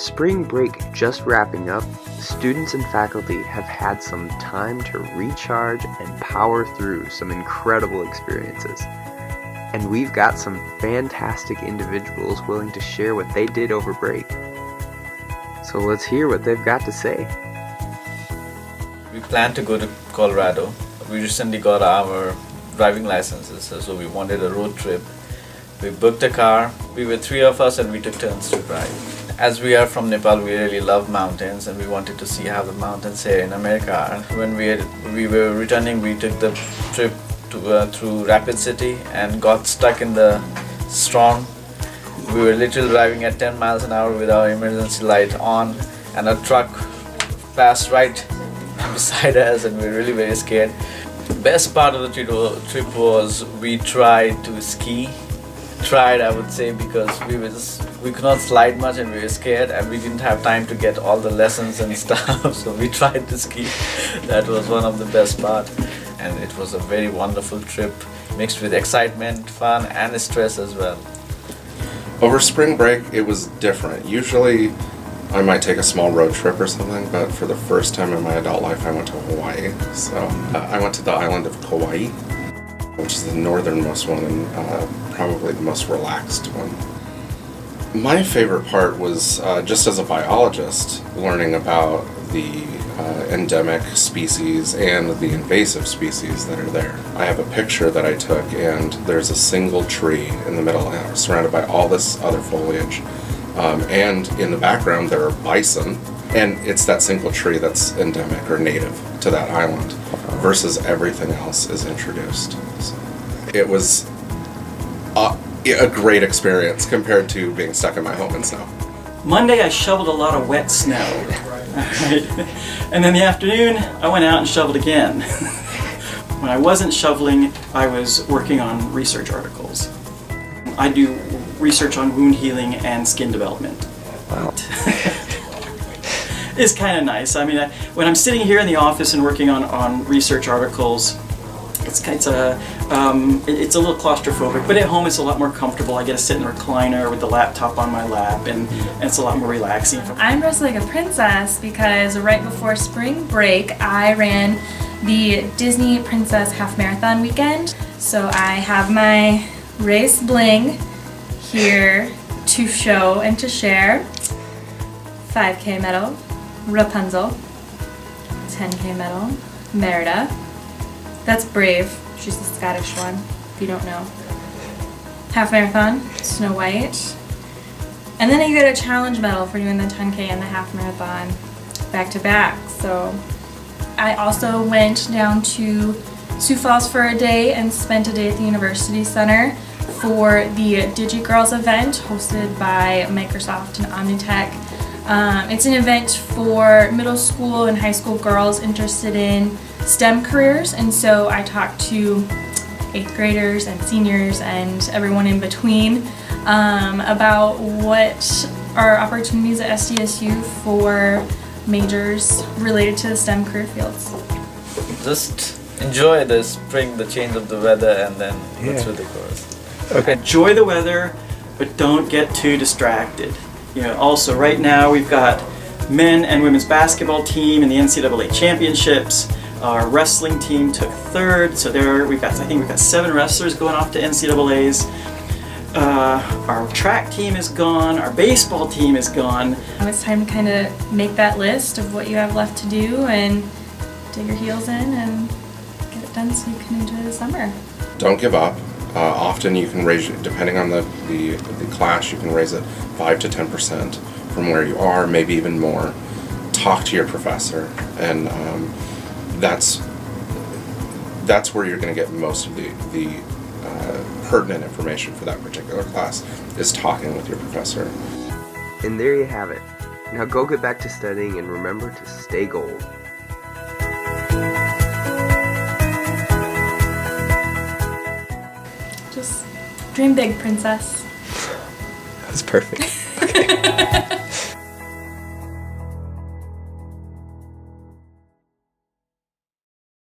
spring break just wrapping up, students and faculty have had some time to recharge and power through some incredible experiences. And we've got some fantastic individuals willing to share what they did over break. So let's hear what they've got to say. We plan to go to Colorado. We recently got our driving licenses, so we wanted a road trip. We booked a car. We were 3 of us and we took turns to drive. As we are from Nepal, we really love mountains and we wanted to see how the mountains here in America are. When we were returning, we took the trip through Rapid City and got stuck in the storm. We were literally driving at 10 miles an hour with our emergency light on, and a truck passed right beside us and we were really very scared. Best part of the trip was we tried to ski. I would say, because we could not slide much and we were scared and we didn't have time to get all the lessons and stuff, so we tried to ski. That was one of the best part, and it was a very wonderful trip mixed with excitement, fun and stress as well. Over spring break it was different. Usually I might take a small road trip or something, but for the first time in my adult life I went to Hawaii. So I went to the island of Kauai, which is the northernmost one and probably the most relaxed one. My favorite part was, just as a biologist, learning about the endemic species and the invasive species that are there. I have a picture that I took and there's a single tree in the middle surrounded by all this other foliage. And in the background there are bison, and it's that single tree that's endemic or native to that island versus everything else is introduced. So it was a great experience compared to being stuck in my home in snow. Monday I shoveled a lot of wet snow. And then the afternoon I went out and shoveled again. When I wasn't shoveling, I was working on research articles. I do research on wound healing and skin development. Wow. It's kind of nice. I mean, when I'm sitting here in the office and working on research articles, it's a little claustrophobic, but at home it's a lot more comfortable. I get to sit in a recliner with the laptop on my lap, and it's a lot more relaxing. I'm dressed like a princess because right before spring break I ran the Disney Princess Half Marathon weekend. So I have my race bling here to show and to share. 5K medal, Rapunzel. 10K medal, Merida. That's Brave. She's the Scottish one, if you don't know. Half marathon, Snow White. And then you get a challenge medal for doing the 10K and the half marathon back to back. So I also went down to Sioux Falls for a day and spent a day at the University Center for the DigiGirls event hosted by Microsoft and Omnitech. It's an event for middle school and high school girls interested in STEM careers, and so I talked to 8th graders and seniors and everyone in between about what are opportunities at SDSU for majors related to the STEM career fields. Just enjoy the spring, the change of the weather, and then go through the course. Okay. Enjoy the weather, but don't get too distracted. You know, also right now we've got men and women's basketball team in the NCAA championships. Our wrestling team took 3rd, so I think we've got 7 wrestlers going off to NCAAs. Our track team is gone, our baseball team is gone. It's time to kind of make that list of what you have left to do and dig your heels in and get it done so you can enjoy the summer. Don't give up. Often you can raise, depending on the class, you can raise it 5 to 10% from where you are, maybe even more. Talk to your professor, and that's where you're going to get most of the pertinent information for that particular class, is talking with your professor. And there you have it. Now go get back to studying and remember to stay gold. Just dream big, princess. That's perfect. Okay.